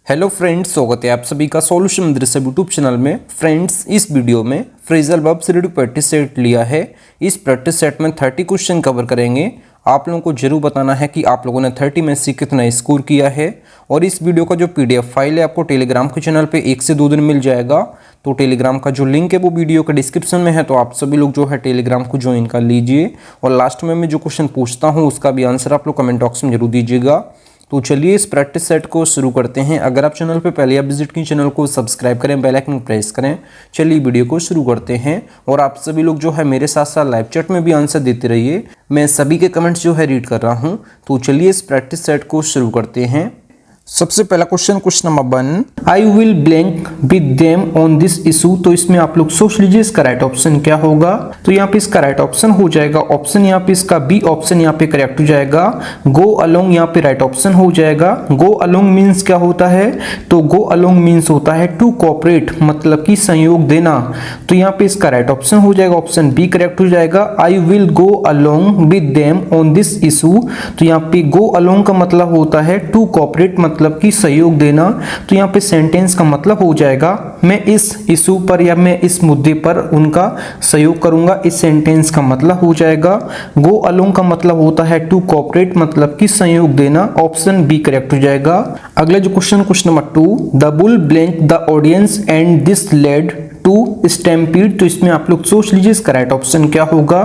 Hello friends, स्वागत है आप सभी का सॉल्यूशन मदरसा यूट्यूब चैनल में। फ्रेंड्स, इस वीडियो में फ्रेजल वर्ब से रिलेटेड प्रैक्टिस सेट लिया है। इस प्रैक्टिस सेट में 30 क्वेश्चन कवर करेंगे। आप लोगों को जरूर बताना है कि आप लोगों ने 30 में से कितना स्कोर किया है। और इस वीडियो का जो PDF फाइल है आपको टेलीग्राम के चैनल पे 1 से 2 दिन मिल जाएगा। तो टेलीग्राम का जो लिंक है वो वीडियो के डिस्क्रिप्शन में है, तो आप सभी लोग जो है टेलीग्राम को ज्वाइन कर लीजिए। और लास्ट में मैं जो क्वेश्चन पूछता हूँ उसका भी आंसर आप लोग कमेंट बॉक्स में जरूर दीजिएगा। तो चलिए इस प्रैक्टिस सेट को शुरू करते हैं। अगर आप चैनल पे पहले आप विजिट की चैनल को सब्सक्राइब करें, बेल आइकन प्रेस करें। चलिए वीडियो को शुरू करते हैं। और आप सभी लोग जो है मेरे साथ साथ लाइव चैट में भी आंसर देते रहिए। मैं सभी के कमेंट्स जो है रीड कर रहा हूं। तो चलिए इस प्रैक्टिस सेट को शुरू करते हैं। सबसे पहला question number 1, I will blank with them on this issue. तो इसमें आप लोग सोच लीजिए इसका राइट ऑप्शन क्या होगा। तो यहाँ पे इसका राइट ऑप्शन हो जाएगा ऑप्शन यहाँ पे इसका बी ऑप्शन यहाँ पे करेक्ट हो जाएगा। गो अलोंग यहाँ पे राइट ऑप्शन हो जाएगा। गो अलोंग मीन्स क्या होता है? तो गो अलोंग मीन्स होता है टू कोऑपरेट, मतलब कि सहयोग देना। तो यहाँ पे इसका राइट ऑप्शन हो जाएगा ऑप्शन बी करेक्ट हो जाएगा। I will go along with them on this issue. तो यहाँ पे गो अलोंग का मतलब होता है टू कोऑपरेट, मतलब कि सहयोग देना। तो यहाँ पे सेंटेंस का मतलब हो जाएगा मैं इस इशू पर या मैं इस मुद्दे पर उनका सहयोग करूंगा। इस सेंटेंस का मतलब हो जाएगा। गो अलोंग का मतलब होता है टू कोऑपरेट, मतलब कि सहयोग देना। ऑप्शन बी करेक्ट हो जाएगा। अगला जो question number 2, the bull blank the audience and this led to stampede. तो इसमें आप लोग सोच लीजिए इसका राइट ऑप्शन क्या होगा।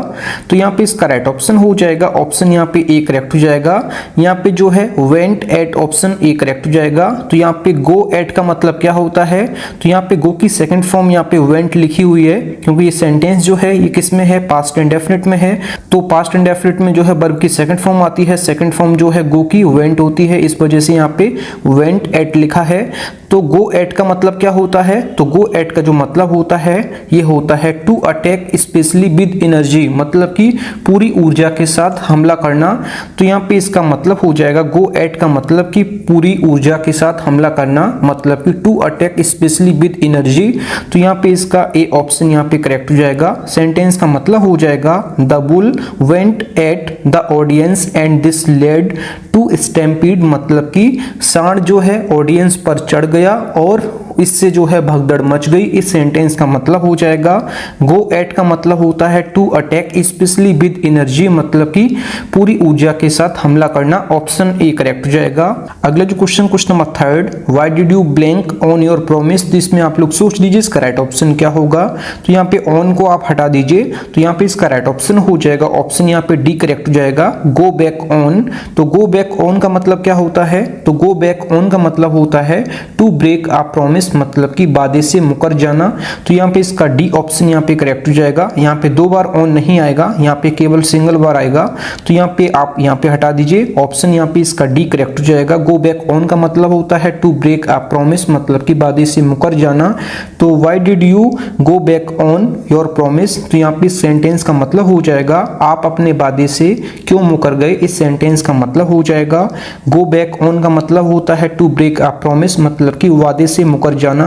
तो यहाँ पे इसका राइट ऑप्शन हो जाएगा ऑप्शन यहाँ पे ए करेक्ट हो जाएगा। यहाँ पे जो है went eight option A correct हो जाएगा। तो यहाँ पे गो एट का मतलब क्या होता है? तो यहाँ पे गो की सेकंड फॉर्म यहाँ पे वेंट लिखी हुई है, क्योंकि ये सेंटेंस जो है ये किस में है? पास्ट इंडेफिनिट में है। तो पास्ट इंडेफिनिट में जो है वर्ब की सेकंड फॉर्म आती है। सेकंड फॉर्म जो है गो की वेंट होती है, इस वजह से यहाँ पे वेंट एट लिखा है। तो गो एट का मतलब क्या होता है? तो गो एट का जो मतलब होता है ये होता है to attack specially with energy, मतलब कि पूरी ऊर्जा के साथ हमला करना। तो यहाँ पे इसका मतलब हो जाएगा गो एट का मतलब कि पूरी ऊर्जा के साथ हमला करना, मतलब कि to attack specially with energy. तो यहाँ पे इसका ए ऑप्शन यहाँ पे करेक्ट हो जाएगा। सेंटेंस का मतलब हो जाएगा the bull went at the audience and this led to stampede, मतलब कि सांड जो है ऑडियंस पर चढ़ गया और इससे जो है भगदड़ मच गई। इस सेंटेंस का मतलब हो जाएगा गो एट का मतलब होता है to attack specially with energy, मतलब कि पूरी ऊर्जा के साथ हमला करना। ऑप्शन ए करेक्ट हो जाएगा। अगला जो question number 3, why did you blank on your promise. तो इसमें आप लोग सोच लीजिए इसका राइट ऑप्शन क्या होगा। तो यहाँ पे ऑन को आप हटा दीजिए, तो यहाँ पे इसका राइट ऑप्शन हो जाएगा ऑप्शन यहाँ पे डी करेक्ट हो जाएगा। Go back on. तो गो बैक ऑन का मतलब क्या होता है? तो गो बैक ऑन का मतलब होता है टू ब्रेक अ प्रॉमिस, मतलब कि वादे से मुकर जाना। तो यहाँ पे इसका डी ऑप्शन यहाँ पे करेक्ट हो जाएगा। यहाँ पे 2 बार ऑन नहीं आएगा, यहाँ पे केवल सिंगल बार आएगा। तो यहाँ पे आप यहाँ पे हटा दीजिए, ऑप्शन यहाँ पे इसका डी करेक्ट हो जाएगा। गो बैक ऑन का मतलब होता है टू ब्रेक अ प्रॉमिस, मतलब कि वादे से मुकर जाना। तो why did you go back on your promise. तो यहाँ पे सेंटेंस का मतलब हो जाएगा आप अपने वादे से क्यों मुकर गए। इस सेंटेंस का मतलब हो जाएगा गो बैक ऑन का मतलब होता है टू ब्रेक अ प्रॉमिस, मतलब कि वादे से मुकर जाना।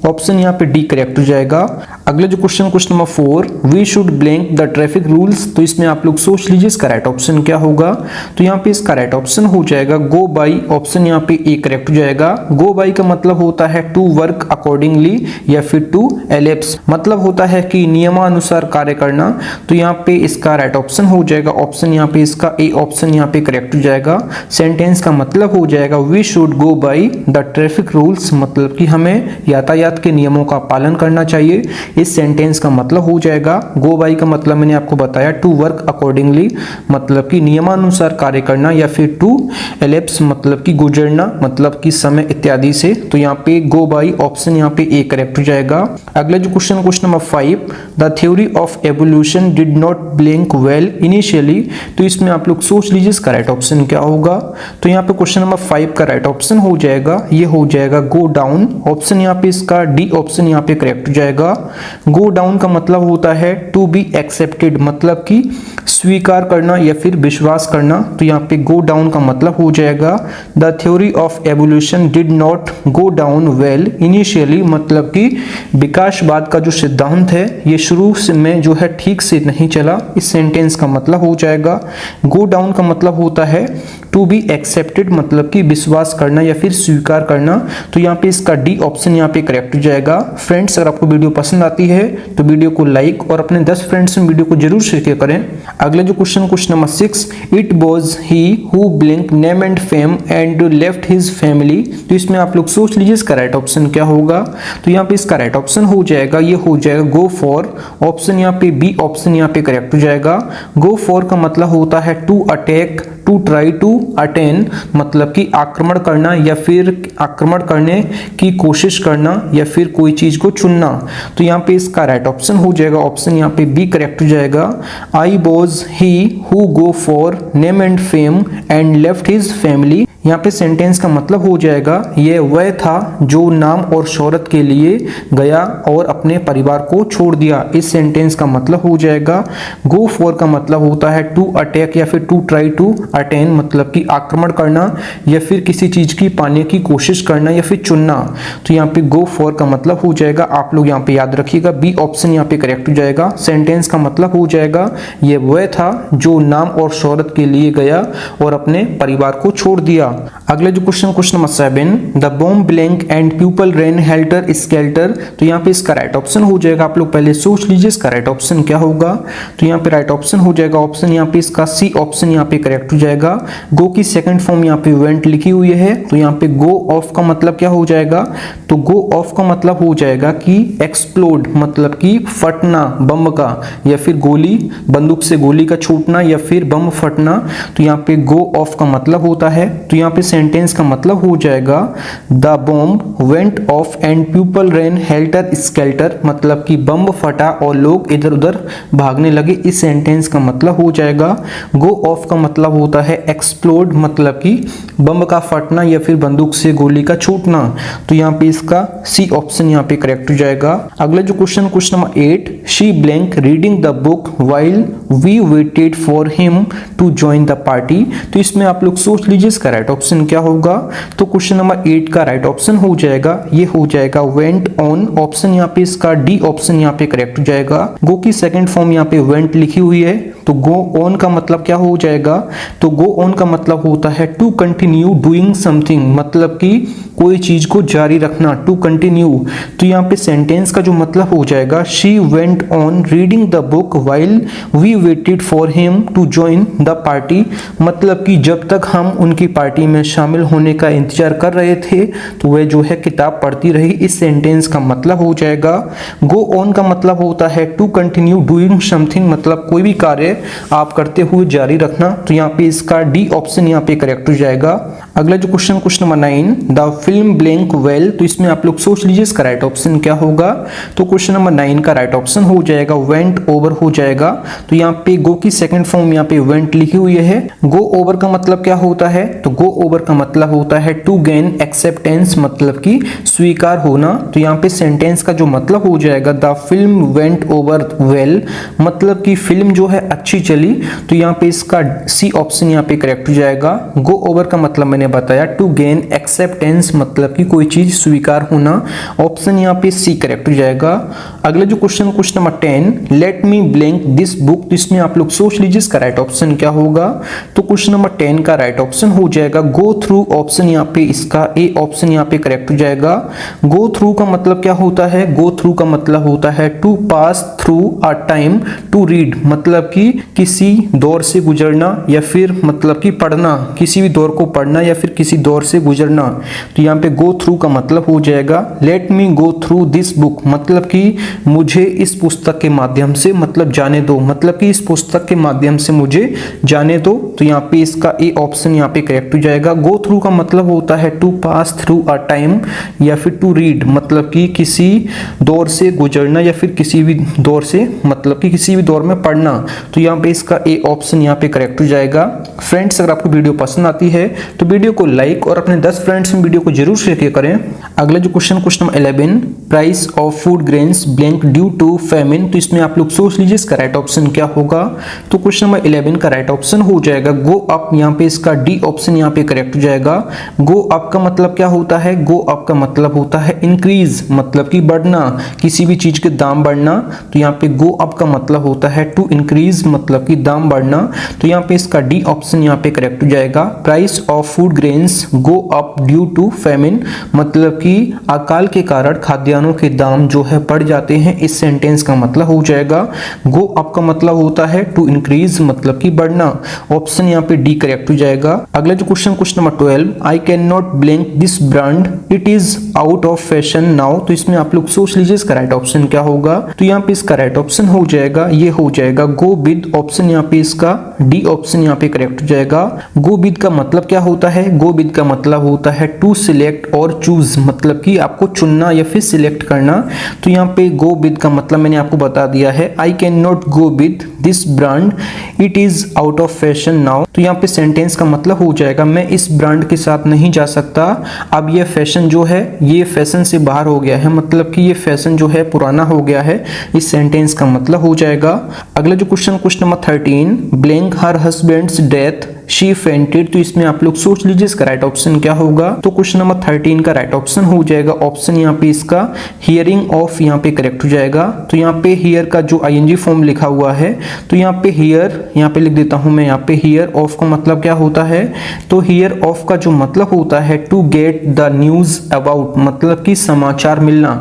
ऑप्शन यहाँ पे डी करेक्ट हो जाएगा। अगला जो question number 4, we should blank the traffic rules. तो इसमें आप लोग सोच लीजिए इसका राइट ऑप्शन क्या होगा। तो यहाँ पे इसका राइट ऑप्शन हो जाएगा गो बाई। ऑप्शन यहाँ पे ए करेक्ट हो जाएगा। गो बाई का मतलब होता है टू वर्क अकॉर्डिंगली या फिर टू एलेप्स, मतलब होता है कि नियमानुसार कार्य करना। तो यहाँ पे इसका राइट ऑप्शन हो जाएगा ऑप्शन यहाँ पे इसका ए ऑप्शन यहाँ पे करेक्ट हो जाएगा। सेंटेंस का मतलब हो जाएगा we should go by the traffic rules, मतलब कि हमें यातायात के नियमों का पालन करना चाहिए। इस सेंटेंस का मतलब हो जाएगा गो बाई का मतलब मैंने आपको बताया टू वर्क अकॉर्डिंगली, मतलब कि नियमानुसार कार्य करना, या फिर टू एलेप्स, मतलब कि गुजरना, मतलब कि समय इत्यादि से। तो यहाँ पे गो बाई ऑप्शन यहाँ पे ए करेक्ट हो जाएगा। अगला जो question number 5, the theory of evolution did not blank well initially. तो इसमें आप लोग सोच लीजिए इसका राइट ऑप्शन क्या होगा। तो यहाँ पे क्वेश्चन नंबर 5 का राइट ऑप्शन हो जाएगा ये हो जाएगा गो डाउन। ऑप्शन यहाँ पे इसका डी ऑप्शन यहाँ पे करेक्ट हो जाएगा। गो डाउन का मतलब होता है टू बी एक्सेप्टेड, मतलब कि स्वीकार करना या फिर विश्वास करना। तो यहाँ पे गो डाउन का मतलब हो जाएगा the theory of evolution did not go down well initially, मतलब कि विकासवाद का जो सिद्धांत है ये शुरू में जो है ठीक से नहीं चला। इस सेंटेंस का मतलब हो जाएगा गो डाउन का मतलब होता है टू टू बी एक्सेप्टेड मतलब कि विश्वास करना या फिर स्वीकार करना, तो यहाँ पे इसका डी ऑप्शन यहाँ पे करेक्ट हो जाएगा। फ्रेंड्स, अगर आपको वीडियो पसंद आती है तो वीडियो को लाइक और अपने 10 फ्रेंड्स में वीडियो को जरूर शेयर करें। अगला जो question number 6, it was he who blank name and fame and left his family, तो इसमें आप लोग सोच लीजिए इसका राइट ऑप्शन क्या होगा। तो यहाँ पे इसका राइट ऑप्शन हो जाएगा, ये हो जाएगा गो फॉर, ऑप्शन यहाँ पे बी ऑप्शन यहाँ पे करेक्ट हो जाएगा। गो फॉर का मतलब होता है to attack, to try to attain मतलब कि आक्रमण करना या फिर आक्रमण करने की कोशिश करना या फिर कोई चीज को चुनना। तो यहाँ पे इसका राइट ऑप्शन हो जाएगा, ऑप्शन यहाँ पे बी करेक्ट हो जाएगा। I was he who go for name and fame and left his family, यहाँ पे सेंटेंस का मतलब हो जाएगा ये वह था जो नाम और शोहरत के लिए गया और अपने परिवार को छोड़ दिया। इस सेंटेंस का मतलब हो जाएगा गो फॉर का मतलब होता है टू अटैक या फिर टू ट्राई टू अटेन मतलब कि आक्रमण करना या फिर किसी चीज की पाने की कोशिश करना या फिर चुनना। तो यहाँ पे गो फॉर का मतलब हो जाएगा, आप लोग यहाँ पे याद रखिएगा बी ऑप्शन यहाँ पे करेक्ट हो जाएगा। सेंटेंस का मतलब हो जाएगा ये वह था जो नाम और शोहरत के लिए गया और अपने परिवार को छोड़ दिया। अगला जो question number 7, the bomb blank and people rain helter skeletal, तो यहाँ पे इसका राइट ऑप्शन हो जाएगा। आप लोग पहले सोच लीजिए इसका राइट ऑप्शन क्या होगा। तो यहाँ पे राइट ऑप्शन हो जाएगा, ऑप्शन यहाँ पे इसका सी ऑप्शन यहाँ पे करेक्ट हो जाएगा। गो की सेकंड फॉर्म यहाँ पे वेंट लिखी हुई है, तो यहाँ पे गो ऑफ का मतलब क्या हो जाएगा। तो गो ऑफ का मतलब हो जाएगा कि एक्सप्लोड मतलब कि फटना बम का या फिर गोली बंदूक से गोली का छूटना या फिर बम फटना। तो यहाँ पे गो ऑफ का मतलब होता है। तो यहाँ पे सेंटेंस का मतलब हो जाएगा the bomb went of and people rain helter skeletal मतलब कि बम फटा और लोग इधर उधर भागने लगे। इस सेंटेंस का मतलब हो जाएगा गो ऑफ का मतलब होता है एक्सप्लोड मतलब कि बम का फटना या फिर बंदूक से गोली का छूटना। तो यहाँ पे इसका सी ऑप्शन यहाँ पे करेक्ट हो जाएगा। अगला जो question number 8, she blank reading the book while we waited for him to join the party, तो इसमें आप लोग सोच लीजिए इसका राइट ऑप्शन क्या होगा। तो क्वेश्चन नंबर 8 का राइट ऑप्शन हो जाएगा, ये हो जाएगा वेंट ऑन, ऑप्शन यहाँ पे इसका डी ऑप्शन यहाँ पे करेक्ट हो जाएगा। गो की सेकंड फॉर्म यहाँ पे वेंट लिखी हुई है, तो गो ऑन का मतलब क्या हो जाएगा। तो गो ऑन का मतलब होता है टू कंटिन्यू डूइंग समथिंग मतलब कि कोई चीज को जारी रखना, टू कंटिन्यू। तो यहाँ पे सेंटेंस का जो मतलब हो जाएगा she went on reading the book while we waited for him to join the party मतलब कि जब तक हम उनकी पार्टी में शामिल होने का इंतजार कर रहे थे तो वह जो है किताब पढ़ती रही। इस सेंटेंस का मतलब हो जाएगा गो ऑन का मतलब होता है टू कंटिन्यू डूइंग समथिंग मतलब कोई भी कार्य आप करते हुए जारी रखना। तो यहाँ पे इसका डी ऑप्शन यहाँ पे करेक्ट हो जाएगा। अगला जो question number 9, the film blank well, तो इसमें आप लोग सोच लीजिए इसका राइट ऑप्शन क्या होगा। तो क्वेश्चन नंबर 9 का राइट ऑप्शन हो जाएगा वेंट ओवर हो जाएगा। तो यहाँ पे गो की सेकंड फॉर्म यहाँ पे वेंट लिखी हुई है। गो ओवर का मतलब क्या होता है। तो गो ओवर का मतलब होता है टू गेन एक्सेप्टेंस मतलब कि स्वीकार होना। तो यहाँ पे सेंटेंस का जो मतलब हो जाएगा the film went over well मतलब कि फिल्म जो है अच्छी चली। तो यहाँ पे इसका सी ऑप्शन यहाँ पे करेक्ट हो जाएगा। गो ओवर का मतलब मैंने बताया टू गेन एक्सेप्टेंस मतलब कि कोई चीज स्वीकार होना, ऑप्शन यहाँ पे सी करेक्ट हो जाएगा। अगला जो question number 10, let me blank this book, तो इसमें आप लोग सोच लीजिए इसका राइट ऑप्शन क्या होगा। तो क्वेश्चन नंबर 10 का राइट ऑप्शन हो जाएगा गो थ्रू, ऑप्शन यहाँ पे इसका ए ऑप्शन यहाँ पे करेक्ट हो जाएगा। गो थ्रू का मतलब क्या होता है। गो थ्रू का मतलब होता है to pass through a time to read मतलब कि किसी दौर से गुजरना या फिर मतलब कि पढ़ना, किसी भी दौर को पढ़ना या फिर किसी दौर से गुजरना। तो यहाँ पे गो थ्रू का मतलब हो जाएगा let me go through this book मतलब कि मुझे इस पुस्तक के माध्यम से मतलब जाने दो मतलब कि इस पुस्तक के माध्यम से मुझे जाने दो। तो यहाँ पे इसका ए ऑप्शन यहाँ पे करेक्ट हो जाएगा। गो थ्रू का मतलब होता है to pass through a time या फिर टू रीड मतलब कि किसी दौर से गुजरना या फिर किसी भी दौर से मतलब कि किसी भी दौर में पढ़ना। तो यहाँ पे इसका ए ऑप्शन यहाँ पे करेक्ट हो जाएगा। फ्रेंड्स, अगर आपको वीडियो पसंद आती है तो वीडियो को लाइक और अपने 10 फ्रेंड्स में वीडियो को जरूर शेयर करें। अगला जो question number 11, price of food grains blank due to famine, तो इसमें आप लोग सोच लीजिए इसका राइट ऑप्शन क्या होगा। तो क्वेश्चन नंबर 11 का राइट ऑप्शन हो जाएगा गो अप, यहाँ पे इसका डी ऑप्शन यहाँ पे करेक्ट हो जाएगा। गो अप का मतलब क्या होता है? गो अप का मतलब होता है इंक्रीज, मतलब कि बढ़ना, किसी भी चीज के दाम बढ़ना। तो यहाँ पे गो अप का मतलब होता है टू इंक्रीज, मतलब कि दाम बढ़ना। तो यहाँ पे इसका डी ऑप्शन यहाँ पे करेक्ट हो जाएगा। Price of food grains go up due to famine, मतलब कि अकाल के कारण खाद्यान्नों के दाम जो है बढ़ जाते हैं। इस सेंटेंस का मतलब हो जाएगा गो अप का मतलब होता है टू इंक्रीज, मतलब कि बढ़ना। ऑप्शन यहाँ पे डी करेक्ट हो जाएगा। अगला जो question number 12, I can not blank this brand, it is out of fashion now. तो इसमें आप लोग सोच लीजिए इसका राइट ऑप्शन क्या होगा। तो यहाँ पे इसका राइट ऑप्शन हो जाएगा, ये हो जाएगा गो विद। ऑप्शन यहाँ पे इसका डी ऑप्शन यहाँ पे करेक्ट हो जाएगा। गो विद का मतलब क्या होता है? गो विद का मतलब होता है टू सिलेक्ट और चूज, मतलब कि आपको चुनना या फिर सिलेक्ट करना। तो यहाँ पे गो विद का मतलब मैंने आपको बता दिया है, I can not go with this brand, it is out of fashion now. तो यहाँ पे सेंटेंस का मतलब हो जाएगा मैं इस ब्रांड के साथ नहीं जा सकता, अब ये फैशन जो है ये फैशन से बाहर हो गया है, मतलब कि ये फैशन जो है पुराना हो गया है। इस सेंटेंस का मतलब हो जाएगा। अगला जो question number 13, blank her husband's death she fainted. तो इसमें आप लोग सोच लीजिए इसका राइट ऑप्शन क्या होगा। तो क्वेश्चन नंबर 13 का राइट ऑप्शन हो जाएगा ऑप्शन यहाँ पे इसका हियरिंग ऑफ यहाँ पे करेक्ट हो जाएगा। तो यहाँ पे हियर का जो आईएनजी फॉर्म लिखा हुआ है, तो यहाँ पे हियर यहाँ पे लिख देता हूं मैं। यहाँ पे हियर ऑफ का मतलब क्या होता है? तो हियर ऑफ का जो मतलब होता है to get the news about, मतलब कि समाचार मिलना।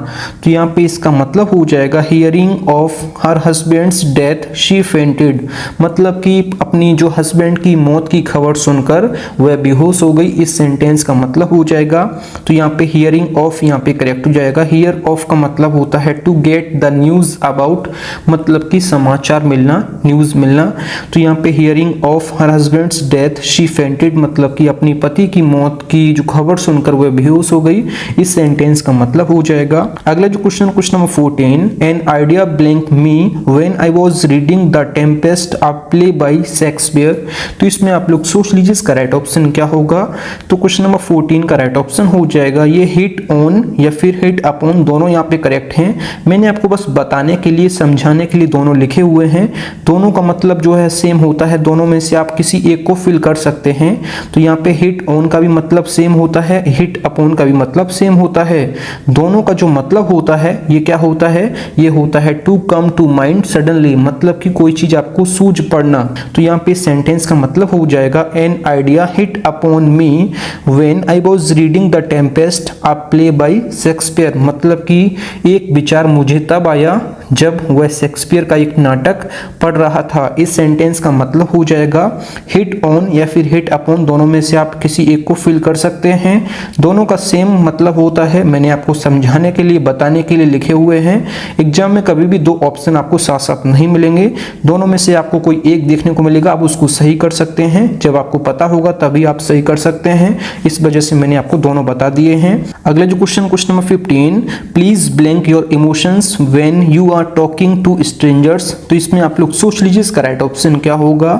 तो यहाँ पे इसका मतलब हो जाएगा hearing of her husband's death she fainted, मतलब कि अपनी जो हस्बैंड की मौत की खबर सुनकर वह बेहोश हो गई। इस सेंटेंस का मतलब हो जाएगा। तो यहाँ पे हियरिंग ऑफ यहाँ पे करेक्ट हो जाएगा। हियर ऑफ का मतलब होता है to get the news about, मतलब कि समाचार मिलना, न्यूज मिलना। तो यहाँ पे hearing of her husband's death she fainted, मतलब कि अपनी पति की मौत की जो खबर सुनकर वह बेहोश हो गई। इस सेंटेंस का मतलब हो जाएगा। अगला जो question number 14, an idea blank me when I was reading the Tempest a play by Shakespeare. तो इसमें आप लोग सोच लीजिए इसका राइट ऑप्शन क्या होगा। तो क्वेश्चन नंबर 14 का राइट ऑप्शन हो जाएगा ये हिट ऑन या फिर हिट अपॉन, दोनों यहाँ पे करेक्ट हैं। मैंने आपको बस बताने के लिए, समझाने के लिए दोनों लिखे हुए हैं। दोनों का मतलब जो है सेम होता है, दोनों में से आप किसी एक को फिल कर सकते हैं। तो यहाँ पे हिट ऑन का भी मतलब सेम होता है, हिट अपॉन का भी मतलब सेम होता है। दोनों का जो मतलब होता है ये क्या होता है? ये होता है to come to mind suddenly, मतलब कि कोई चीज आपको सूझ पड़ना। तो यहाँ पे सेंटेंस का मतलब हो जाएगा an idea hit upon me when I was reading the Tempest a play by Shakespeare, मतलब कि एक विचार मुझे तब आया जब वह शेक्सपियर का एक नाटक पढ़ रहा था। इस सेंटेंस का मतलब हो जाएगा हिट ऑन या फिर हिट अपॉन, दोनों में से आप किसी एक को फिल कर सकते हैं। दोनों का सेम मतलब होता है, मैंने आपको समझाने के लिए, बताने के लिए लिखे हुए हैं। एग्जाम में कभी भी दो ऑप्शन आपको साथ साथ नहीं मिलेंगे, दोनों में से आपको कोई एक देखने को मिलेगा, आप उसको सही कर सकते हैं। जब आपको पता होगा तभी आप सही कर सकते हैं, इस वजह से मैंने आपको दोनों बता दिए हैं। अगला जो question number 15, please blank your emotions when you are talking to strangers. तो इसमें आप लोग सोच लीजिए इसका राइट ऑप्शन क्या होगा।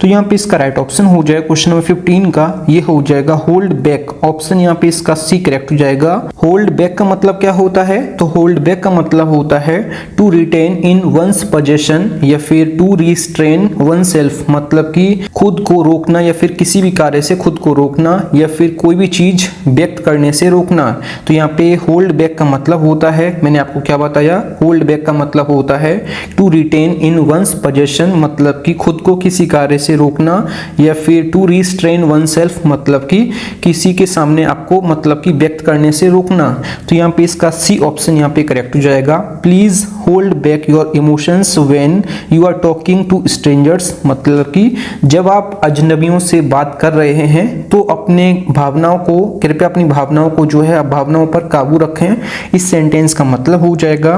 तो यहाँ पे इसका राइट ऑप्शन हो जाएगा क्वेश्चन नंबर 15 का, ये हो जाएगा होल्ड बैक। ऑप्शन यहाँ पे इसका सी करेक्ट हो जाएगा। होल्ड बैक का मतलब क्या होता है? तो होल्ड बैक का मतलब होता है to retain in one's possession या फिर टू रिस्ट्रेन वन सेल्फ, मतलब कि खुद को रोकना या फिर किसी भी कार्य से खुद को रोकना या फिर कोई भी चीज व्यक्त करने से रोकना। तो यहाँ पे होल्ड बैक का मतलब होता है, मैंने आपको क्या बताया, होल्ड बैक का मतलब होता है to retain in one's possession, मतलब कि खुद को किसी कार्य से रोकना, या फिर टू रिस्ट्रेन वन सेल्फ, मतलब कि किसी के सामने आपको मतलब कि व्यक्त करने से रोकना। तो यहाँ पे इसका सी ऑप्शन यहाँ पे करेक्ट हो जाएगा। Please hold back your emotions when you are talking to strangers, मतलब कि जब आप अजनबियों से बात कर रहे हैं तो अपने भावनाओं को, कृपया अपनी भावनाओं को जो है भावनाओं पर काबू रखें। इस सेंटेंस का मतलब हो जाएगा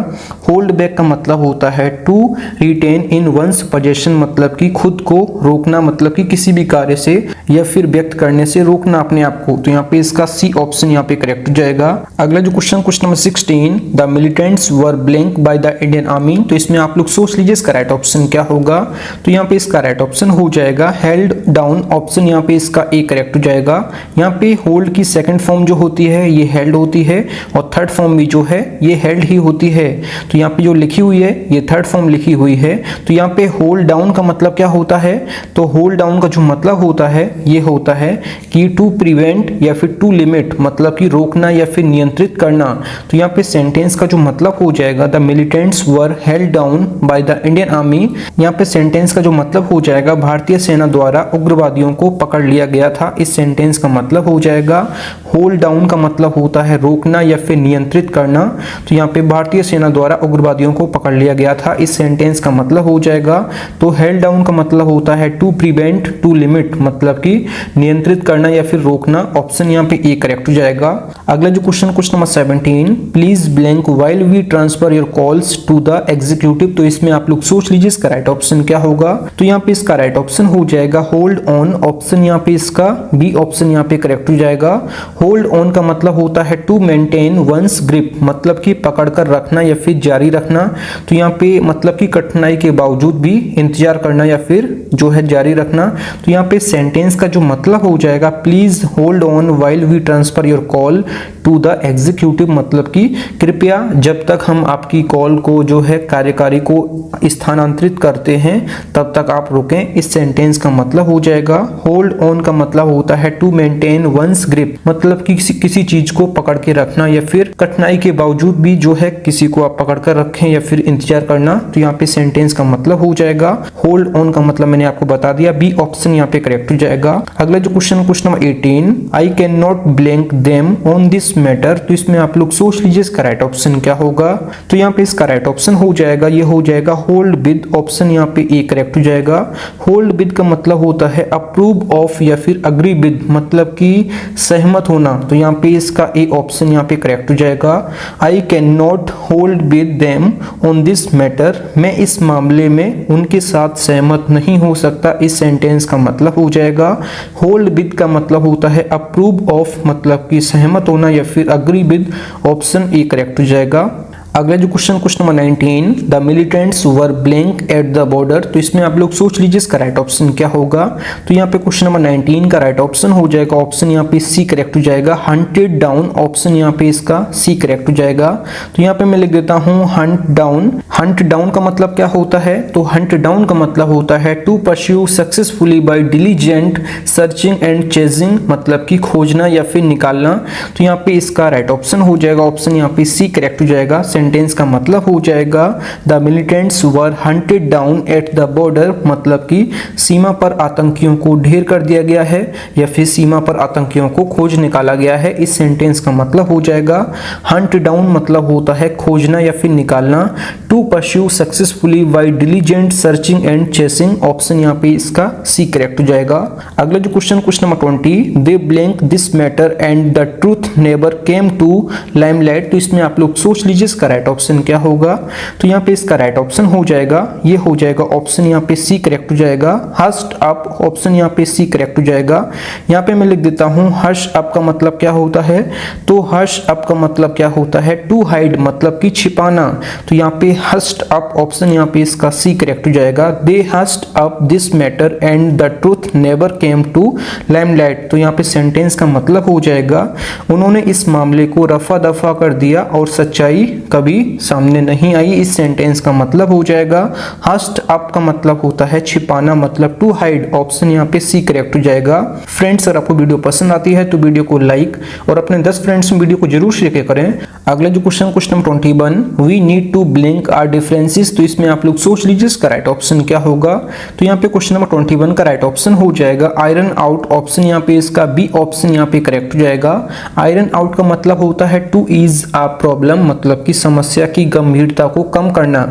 होल्ड बैक का मतलब होता है to retain in one's possession, मतलब कि खुद को रोकना, मतलब कि किसी भी कार्य से या फिर व्यक्त करने से रोकना अपने आप को। तो यहाँ पे इसका सी ऑप्शन यहाँ पे करेक्ट हो जाएगा। अगला जो question number 16, the militants were blank by the Indian army. तो इसमें आप लोग सोच लीजिए इसका राइट ऑप्शन क्या होगा। तो यहाँ पे इसका राइट ऑप्शन हो जाएगा हेल्ड डाउन। ऑप्शन यहाँ पे इसका ए करेक्ट हो जाएगा। यहाँ पे होल्ड की सेकंड फॉर्म जो होती है ये हेल्ड होती है और थर्ड फॉर्म भी जो है ये हेल्ड ही होती है। तो यहाँ पे जो लिखी हुई है, ये थर्ड फॉर्म लिखी हुई है। तो यहाँ पे होल्ड डाउन का मतलब क्या होता है, तो होल्ड डाउन का जो मतलब होता है ये होता है कि टू प्रिवेंट या फिर टू लिमिट, मतलब कि रोकना या फिर नियंत्रित करना। तो यहाँ पे सेंटेंस का जो मतलब हो जाएगा the militants were held down by the Indian army. यहाँ पे सेंटेंस का जो मतलब हो जाएगा भारतीय सेना द्वारा उग्रवादियों को पकड़ लिया गया था। इस सेंटेंस का मतलब हो जाएगा होल्ड डाउन का मतलब होता है रोकना या फिर नियंत्रित करना। तो यहाँ पे भारतीय सेना द्वारा उग्रवादियों को पकड़ लिया गया था, इस सेंटेंस का मतलब हो जाएगा। तो हेल्ड डाउन का मतलब होता है टू प्रिवेंट टू लिमिट, मतलब कि नियंत्रित करना या फिर रोकना। ऑप्शन यहाँ पे ए करेक्ट हो जाएगा। अगला जो question number 17, please blank while we transfer your calls to the executive. तो इसमें आप लोग सोच लीजिए इसका राइट ऑप्शन क्या होगा। तो यहाँ पे इसका राइट ऑप्शन हो जाएगा होल्ड ऑन। ऑप्शन यहाँ पे इसका बी ऑप्शन यहाँ पे करेक्ट हो जाएगा। होल्ड ऑन का मतलब होता है टू मेंटेन वंस ग्रिप, मतलब कि पकड़कर रखना या फिर जारी रखना। तो यहाँ पे मतलब कि कठिनाई के बावजूद भी इंतजार करना या फिर जो है जारी रखना। तो यहाँ पे सेंटेंस का जो मतलब हो जाएगा please hold on while we transfer your call to the executive, मतलब कि कृपया जब तक हम आपकी कॉल को जो है कार्यकारी को स्थानांतरित करते हैं तब तक आप रुकें। इस सेंटेंस का मतलब हो जाएगा होल्ड ऑन का मतलब होता है टू मेंटेन वंस ग्रिप, मतलब कि किसी चीज को पकड़ के रखना या फिर कठिनाई के बावजूद भी जो है किसी को आप पकड़ कर रखें या फिर इंतजार करना। तो यहाँ पे सेंटेंस का मतलब हो जाएगा होल्ड ऑन का मतलब मैंने आपको बता दिया, बी ऑप्शन यहाँ पे करेक्ट हो जाएगा। अगला जो question number 18, I can not blank them on this matter. तो इसमें आप लोग सोच लीजिए इसका राइट ऑप्शन क्या होगा। तो यहाँ पे इसका राइट ऑप्शन हो जाएगा, ये हो जाएगा होल्ड विद। ऑप्शन यहाँ पे ए करेक्ट हो जाएगा। होल्ड विद का मतलब होता है अप्रूव ऑफ या फिर अग्री विद, मतलब कि सहमत होना। तो यहाँ पे इसका ए ऑप्शन यहाँ पे करेक्ट हो जाएगा। I can not hold with them on this matter, मैं इस मामले में उनके साथ सहमत नहीं हो सकता। इस सेंटेंस का मतलब हो जाएगा होल्ड विद का मतलब होता है अप्रूव ऑफ, मतलब कि सहमत होना या फिर agree with. Option A correct हो जाएगा। अगला जो question number 19, the militants were blank eight the border. तो इसमें आप लोग सोच लीजिए इसका राइट ऑप्शन क्या होगा। तो यहाँ पे क्वेश्चन नंबर 19 का राइट ऑप्शन हो जाएगा, ऑप्शन यहाँ पे सी करेक्ट हो जाएगा। हंटेड डाउन, ऑप्शन यहाँ पे इसका सी करेक्ट हो जाएगा। तो यहाँ पे मैं लिख देता हूँ हंट डाउन। हंट डाउन का मतलब क्या होता है, तो हंट डाउन का मतलब होता है to pursue successfully by diligent searching and chasing, मतलब कि खोजना या फिर निकालना। तो यहाँ पे इसका राइट ऑप्शन हो जाएगा, ऑप्शन यहाँ पे सी करेक्ट हो जाएगा। सेंटेंस का मतलब हो जाएगा the militants were hunted down at the border, मतलब कि सीमा पर आतंकियों को ढेर कर दिया गया है या फिर सीमा पर आतंकियों को खोज निकाला गया है। इस सेंटेंस का मतलब हो जाएगा हंट डाउन मतलब होता है खोजना या फिर निकालना। To pursue successfully by diligent searching and chasing, option यहाँ पे इसका सी करेक्ट हो जाएगा। अगला जो question number 20, they blank this matter and the truth never came to limelight. तो इसमें आप लोग सोच लीजिए इसका राइट ऑप्शन क्या होगा। तो यहाँ पे इसका राइट ऑप्शन हो जाएगा, ये हो जाएगा ऑप्शन यहाँ पे सी करेक्ट हो जाएगा। हस्ट अप, ऑप्शन यहाँ पे सी करेक्ट हो जाएगा। यहाँ पे मैं लिख देता हूँ हश अप का मतलब क्या होता है, तो हश अप का मतलब क्या होता है टू हाइड, मतलब कि छिपाना। तो यहाँ पे हस्ट अप, ऑप्शन यहाँ पे इसका सी करेक्ट हो जाएगा। They hushed up this matter and the truth never came to limelight. तो यहाँ पे सेंटेंस का मतलब हो जाएगा उन्होंने इस मामले को रफा दफा कर दिया और सच्चाई कभी सामने नहीं आई। इस सेंटेंस का मतलब हो जाएगा हस्ट अप का मतलब होता है छिपाना, मतलब टू हाइड। ऑप्शन यहाँ पे सी करेक्ट हो जाएगा। फ्रेंड्स अगर आपको वीडियो पसंद आती है तो वीडियो को लाइक और अपने 10 फ्रेंड्स में वीडियो को जरूर शेयर करें। अगला जो question number 21, we need to blank our differences. तो इसमें आप लोग सोच लीजिए इसका राइट ऑप्शन क्या होगा। तो यहाँ पे क्वेश्चन नंबर 21 का राइट ऑप्शन हो जाएगा आयरन आउट। ऑप्शन यहाँ पे इसका बी ऑप्शन यहाँ पे करेक्ट हो जाएगा। आयरन आउट का मतलब होता है टू ईज अ प्रॉब्लम, मतलब कि समस्या की गंभीरता को कम करना।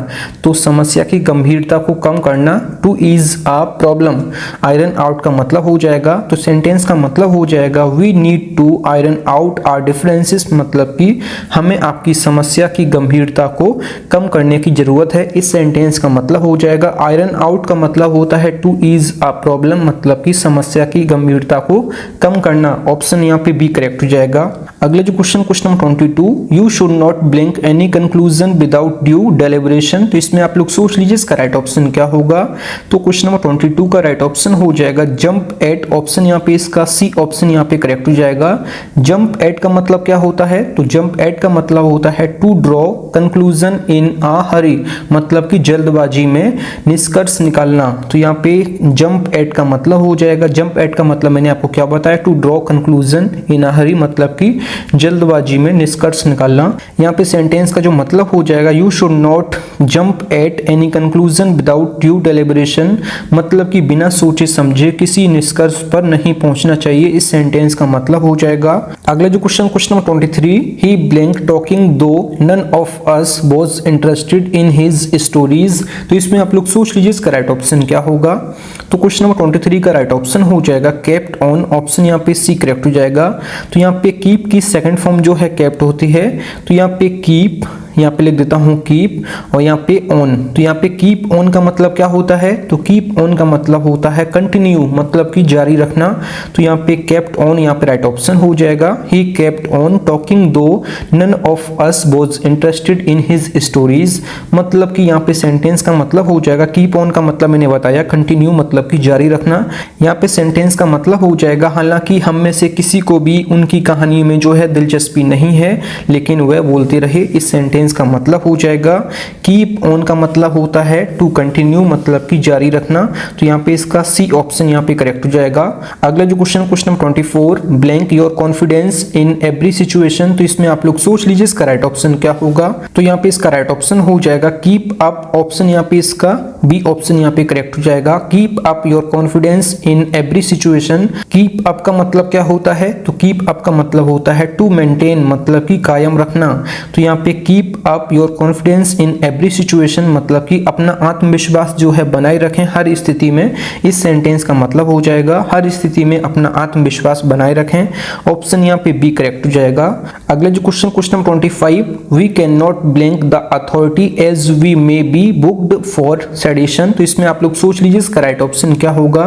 तो समस्या की गंभीरता को कम करना, to ease a problem. Iron out का मतलब हो जाएगा, तो सेंटेंस का मतलब हो जाएगा we need to iron out our differences, मतलब कि हमें आपकी समस्या की गंभीरता को कम करने की जरूरत है। इस सेंटेंस का मतलब हो जाएगा आयरन आउट का मतलब होता है टू ईज अ प्रॉब्लम, मतलब कि समस्या की गंभीरता को कम करना। ऑप्शन यहाँ पे बी करेक्ट हो जाएगा। अगले जो question number 22, you should not blank any conclusion without due deliberation. तो इसमें आप लोग सोच लीजिए इसका राइट ऑप्शन क्या होगा। तो क्वेश्चन नंबर 22 का राइट ऑप्शन हो जाएगा जंप एट। ऑप्शन यहाँ पे इसका सी ऑप्शन यहाँ पे करेक्ट हो जाएगा। जंप एट का मतलब क्या होता है, तो जंप एट का मतलब होता है टू ड्रॉ कंक्लूजन इन अ हरी, मतलब कि जल्दबाजी में निष्कर्ष निकालना। तो यहाँ पे जंप एट का मतलब हो जाएगा, जंप एट का मतलब मैंने आपको क्या बताया, टू ड्रॉ कंक्लूजन इन अ हरी, मतलब कि जल्दबाजी में निष्कर्ष निकालना। यहाँ पे सेंटेंस का जो मतलब हो जाएगा you should not jump at any conclusion without due deliberation, मतलब कि बिना सोचे समझे किसी निष्कर्ष पर नहीं पहुंचना चाहिए। इस सेंटेंस का मतलब हो जाएगा। अगला जो question number 23, he blank talking though none of us was interested in his stories. तो इसमें आप लोग सोच लीजिए इसका राइट ऑप्शन क्या होगा। तो क्वेश्चन नंबर 23 का राइट ऑप्शन हो जाएगा केप्ट ऑन। ऑप्शन यहाँ पे सी करेक्ट हो जाएगा। तो यहाँ पे कीप की सेकंड फॉर्म जो है केप्ट होती है। तो यहाँ पे कीप, यहाँ पे लिख देता हूँ कीप, और यहाँ पे ऑन। तो यहाँ पे कीप ऑन का मतलब क्या होता है, तो कीप ऑन का मतलब होता है कंटिन्यू, मतलब कि जारी रखना। तो यहाँ पे केप्ट ऑन यहाँ पे राइट ऑप्शन हो जाएगा। He kept on talking though none of us was interested in his stories, मतलब कि यहाँ पे सेंटेंस का मतलब हो जाएगा, कीप ऑन का मतलब मैंने बताया कंटिन्यू, मतलब कि जारी रखना। यहाँ पे सेंटेंस का मतलब हो जाएगा हालांकि हम में से किसी को भी उनकी कहानी में जो है दिलचस्पी नहीं है, लेकिन वह बोलते रहे। इस सेंटेंस का मतलब हो जाएगा कीप ऑन का मतलब होता है टू कंटिन्यू, मतलब कि जारी रखना। तो यहाँ पे इसका सी ऑप्शन यहाँ पे करेक्ट हो जाएगा। अगला जो question number 24, blank your confidence in every situation. तो इसमें आप लोग सोच लीजिए इसका राइट ऑप्शन क्या होगा। तो यहाँ पे इसका राइट ऑप्शन हो जाएगा कीप अप। ऑप्शन यहाँ पे इसका बी ऑप्शन यहाँ पे करेक्ट हो जाएगा। Keep up your confidence in every situation. Keep up का मतलब क्या होता है, तो कीप अप का मतलब होता है टू मेंटेन, मतलब कि कायम रखना। तो यहाँ पे keep up your confidence in every situation, मतलब कि अपना आत्मविश्वास जो है बनाए रखें हर स्थिति में। इस सेंटेंस का मतलब हो जाएगा हर स्थिति में अपना आत्मविश्वास बनाए रखें। ऑप्शन यहाँ पे बी करेक्ट हो जाएगा। अगला जो question number 25, we can not blank the authority as we may be booked for sedition. तो इसमें आप लोग सोच लीजिए इसका राइट ऑप्शन क्या होगा।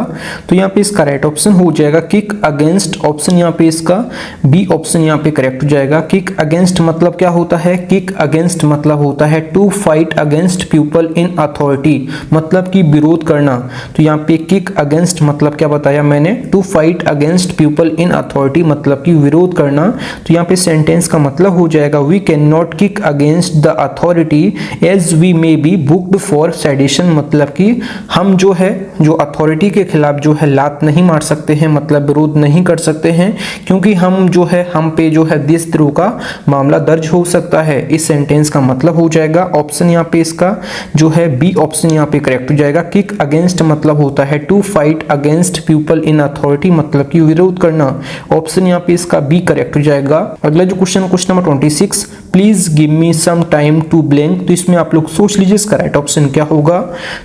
तो यहाँ पे इसका राइट ऑप्शन हो जाएगा किक अगेंस्ट। ऑप्शन यहाँ पे इसका बी ऑप्शन यहाँ पे करेक्ट हो जाएगा। किक अगेंस्ट मतलब क्या होता है, किक अगेंस्ट मतलब होता है to fight against people in authority, मतलब कि विरोध करना। तो यहाँ पे किक अगेंस्ट मतलब क्या बताया मैंने, to fight against people in authority, मतलब कि विरोध करना। तो यहाँ पे सेंटेंस का मतलब हो जाएगा we can not kick against the authority as we may be booked for sedition, मतलब कि हम जो है जो अथॉरिटी के खिलाफ जो है लात नहीं मार सकते हैं, मतलब विरोध नहीं कर सकते हैं, क्योंकि हम जो है हम पे जो है देशद्रोह का मामला दर्ज हो सकता है। इस सेंटेंस का मतलब हो जाएगा ऑप्शन यहाँ पे इसका जो है बी ऑप्शन यहाँ पे करेक्ट हो जाएगा। किक अगेंस्ट मतलब होता है to fight against people in authority, मतलब कि विरोध करना। ऑप्शन यहाँ पे इसका बी करेक्ट हो जाएगा। अगला जो question number 26, please give me some time to blank. तो इसमें आप लोग सोच लीजिए इसका राइट ऑप्शन क्या होगा।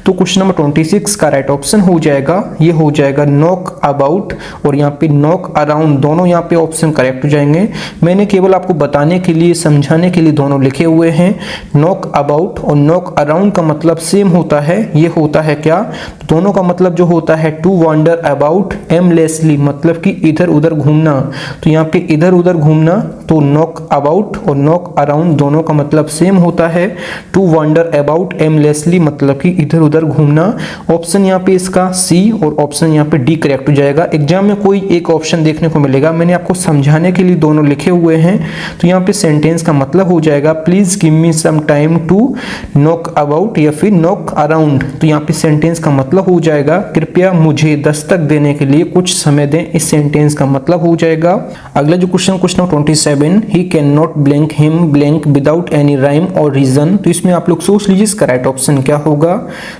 तो क्वेश्चन नंबर 26 का राइट ऑप्शन हो जाएगा, ये हो जाएगा नॉक अबाउट और यहाँ पे नॉक अराउंड, दोनों यहाँ पे ऑप्शन करेक्ट हो जाएंगे। मैंने केवल आपको बताने के लिए समझाने के लिए दोनों लिखे हुए हैं। नॉक अबाउट और नॉक अराउंड का मतलब सेम होता है। ये होता है क्या, दोनों का मतलब जो होता है टू वॉन्डर अबाउट एमलेसली, मतलब कि इधर उधर घूमना। तो यहाँ पे इधर उधर घूमना, तो नॉक अबाउट और नॉक अराउंड दोनों का मतलब सेम होता है। टू वॉन्डर अबाउट एमलेसली मतलब कि इधर उधर घूमना। ऑप्शन यहाँ पे इसका सी और ऑप्शन यहाँ पे डी करेक्ट हो जाएगा। एग्जाम में कोई एक ऑप्शन देखने को मिलेगा, मैंने आपको समझाने के लिए दोनों लिखे हुए हैं। तो यहाँ पे सेंटेंस का मतलब हो जाएगा please give me some time to knock about या फिर नॉक अराउंड। तो यहाँ पे सेंटेंस का मतलब हो जाएगा कृपया मुझे दस्तक देने के लिए कुछ समय दें। इस सेंटेंस का मतलब हो जाएगा। अगला जो question number 27, he can not blank him blank without any rhyme और रीजन। तो इसमें आप लोग सोच लीजिए इसका राइट ऑप्शन क्या होगा।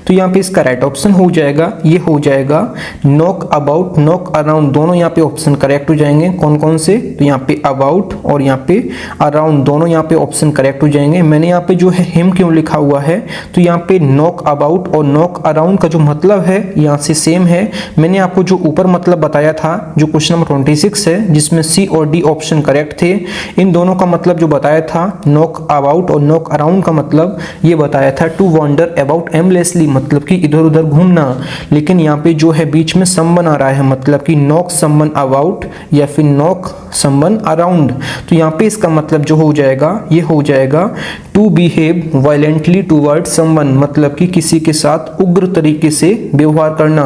तो यहाँ पे इसका राइट ऑप्शन हो जाएगा, ये हो जाएगा नॉक अबाउट नॉक अराउंड, दोनों यहाँ पे ऑप्शन करेक्ट हो जाएंगे। कौन कौन से, तो यहाँ पे अबाउट और यहाँ पे अराउंड दोनों यहाँ पे ऑप्शन करेक्ट हो जाएंगे। मैंने यहाँ पे जो है हिम क्यों लिखा हुआ है, तो यहाँ पे नॉक अबाउट और नॉक अराउंड का जो मतलब है यहाँ से सेम है। मैंने आपको जो ऊपर मतलब बताया था जो क्वेश्चन नंबर 26 है जिसमें सी और डी ऑप्शन करेक्ट थे, इन दोनों का मतलब जो बताया था नॉक अबाउट और नॉक अराउंड का मतलब ये बताया था टू वॉन्डर अबाउट एमलेसली, मतलब कि इधर उधर घूमना। लेकिन यहाँ पे जो है बीच में समवन आ रहा है, मतलब कि नॉक समवन अबाउट या फिर नॉक समवन अराउंड। तो यहाँ पे इसका मतलब जो हो जाएगा ये हो जाएगा जाएगा to behave violently toward someone, मतलब कि किसी के साथ उग्र तरीके से व्यवहार करना।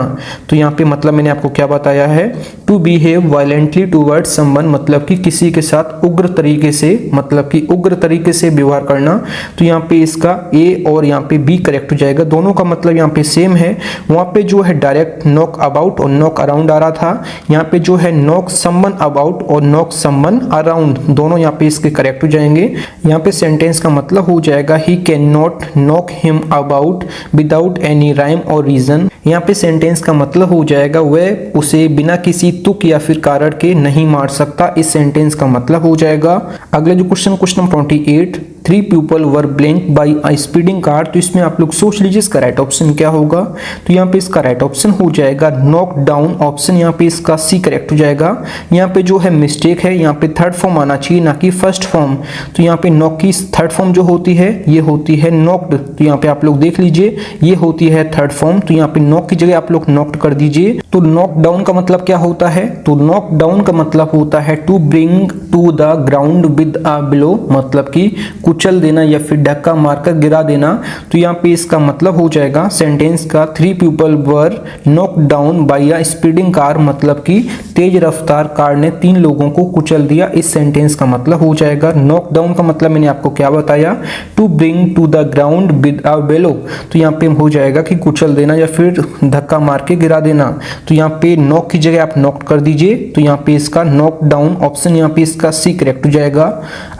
तो यहाँ पे मतलब मैंने आपको क्या बताया है, to behave violently toward someone मतलब कि किसी के साथ उग्र तरीके से, मतलब कि उग्र तरीके से व्यवहार करना। तो यहाँ पे इसका ए और यहाँ पे बी करेक्ट हो जाएगा, दोनों का मतलब यहाँ पे सेम है। वहाँ पे जो है डायरेक्ट नॉक अबाउट और नॉक अराउंड आ रहा था, यहाँ पे जो है नॉक समवन अबाउट और नॉक समवन अराउंड, दोनों यहाँ पे इसके करेक्ट हो जाएंगे। यहाँ पे सेंटेंस का मतलब हो जाएगा he can not knock him about without any rhyme और रीजन। यहाँ पे सेंटेंस का मतलब हो जाएगा वह उसे बिना किसी तुक या फिर कारण के नहीं मार सकता, इस सेंटेंस का मतलब हो जाएगा। अगला जो question number 28, 3 people were blank by a speeding car. तो इसमें आप लोग सोच लीजिए इसका राइट ऑप्शन क्या होगा। तो यहाँ पे इसका राइट ऑप्शन हो जाएगा नॉक डाउन ऑप्शन, यहाँ पे इसका सी करेक्ट हो जाएगा। यहाँ पे जो है मिस्टेक है, यहाँ पे थर्ड फॉर्म आना चाहिए ना कि फर्स्ट फॉर्म। तो यहाँ पे नॉक की थर्ड फॉर्म जो होती है ये होती है नॉक्ड। तो यहाँ पे आप लोग देख लीजिए ये होती है थर्ड फॉर्म, तो यहाँ पे नॉक की जगह आप लोग नॉक्ड कर दीजिए। तो नॉक डाउन का मतलब क्या होता है, तो नॉक डाउन का मतलब होता है to bring to the ground with a blow, मतलब कि कुचल देना या फिर धक्का मारकर गिरा देना। तो यहाँ पे इसका मतलब हो जाएगा सेंटेंस का 3 people were knock down by a speeding car, मतलब कि तेज रफ्तार कार ने 3 लोगों को कुचल दिया, इस सेंटेंस का मतलब हो जाएगा। नॉक डाउन का मतलब मैंने आपको क्या बताया, to bring to the ground with a blow. तो यहाँ पे हो जाएगा कि कुचल देना या फिर धक्का मार के गिरा देना। तो यहाँ पे नॉक की जगह आप नॉक कर दीजिए, तो यहाँ पे इसका नॉक डाउन ऑप्शन, यहाँ पे इसका सी करेक्ट हो जाएगा।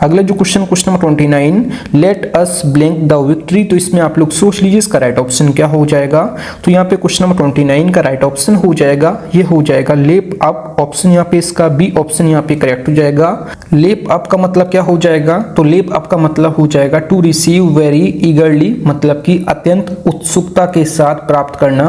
अगला जो question number 29, let us blank the victory. तो इसमें आप लोग सोच लीजिए इसका राइट ऑप्शन क्या हो जाएगा। तो यहाँ पे क्वेश्चन नंबर 29 का राइट ऑप्शन हो जाएगा, ये हो जाएगा लेप अप ऑप्शन, यहाँ पे इसका बी ऑप्शन यहाँ पे करेक्ट हो जाएगा। लेप अप का मतलब क्या हो जाएगा, तो लेप अप का मतलब हो जाएगा टू रिसीव वेरी ईगरली, मतलब कि अत्यंत उत्सुकता के साथ प्राप्त करना।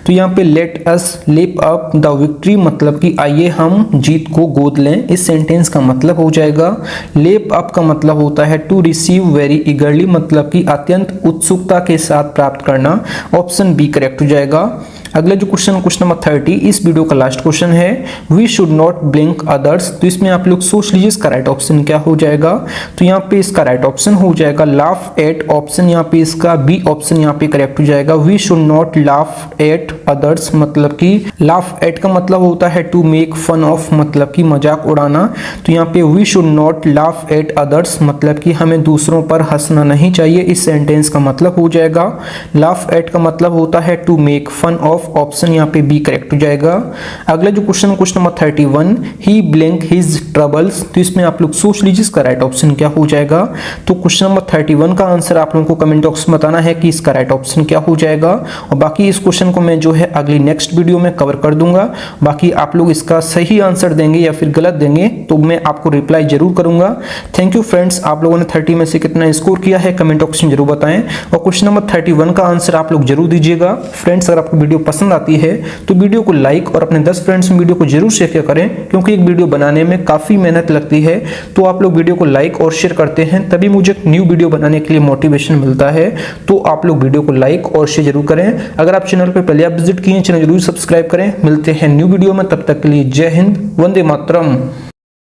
तो यहाँ पे लेट अस लेप अप द विक्ट्री मतलब कि आइए हम जीत को गोद लें, इस सेंटेंस का मतलब हो जाएगा। लेप अप का मतलब होता है टू रिसीव वेरी ईगरली, मतलब कि अत्यंत उत्सुकता के साथ प्राप्त करना, ऑप्शन बी करेक्ट हो जाएगा। अगला जो क्वेश्चन नंबर 30, इस वीडियो का लास्ट क्वेश्चन है, we should not blink others. तो इसमें आप लोग सोच लीजिए इसका राइट ऑप्शन क्या हो जाएगा। तो यहाँ पे इसका राइट ऑप्शन हो जाएगा लाफ एट ऑप्शन, यहाँ पे इसका बी ऑप्शन यहाँ पे करेक्ट हो जाएगा। We should not laugh at others, मतलब कि लाफ एट का मतलब होता है टू मेक फन ऑफ, मतलब कि मजाक उड़ाना। तो यहाँ पे we should not laugh at others मतलब कि हमें दूसरों पर हंसना नहीं चाहिए, इस सेंटेंस का मतलब हो जाएगा। लाफ एट का मतलब होता है to make fun of, option यहाँ पे बी करेक्ट हो जाएगा। अगला जो question number 31, he blank his troubles. तो इसमें आप लोग सोच लीजिए इसका राइट ऑप्शन क्या हो जाएगा। तो क्वेश्चन नंबर 31 का आंसर आप लोगों को कमेंट बॉक्स में बताना है कि इसका राइट ऑप्शन क्या हो जाएगा, और बाकी इस क्वेश्चन को मैं जो है अगली नेक्स्ट वीडियो में कवर कर दूंगा। बाकी आप लोग इसका सही आंसर देंगे या फिर गलत देंगे तो मैं आपको रिप्लाई जरूर करूंगा। थैंक यू फ्रेंड्स, आप लोगों ने 30 में से कितना स्कोर किया है कमेंट बॉक्स में जरूर बताएं, और क्वेश्चन नंबर 31 का आंसर आप लोग जरूर दीजिएगा। फ्रेंड्स, अगर आपको वीडियो पसंद आती है तो वीडियो को लाइक और अपने 10 फ्रेंड्स में वीडियो को जरूर शेयर करें, क्योंकि एक वीडियो बनाने में काफी मेहनत लगती है। तो आप लोग वीडियो को लाइक और शेयर करते हैं तभी मुझे न्यू वीडियो बनाने के लिए मोटिवेशन मिलता है। तो आप लोग वीडियो को लाइक और शेयर जरूर करें। अगर आप चैनल पर पहले आप विजिट किए चैनल जरूर सब्सक्राइब करें। मिलते हैं न्यू वीडियो में, तब तक के लिए जय हिंद, वंदे मातरम।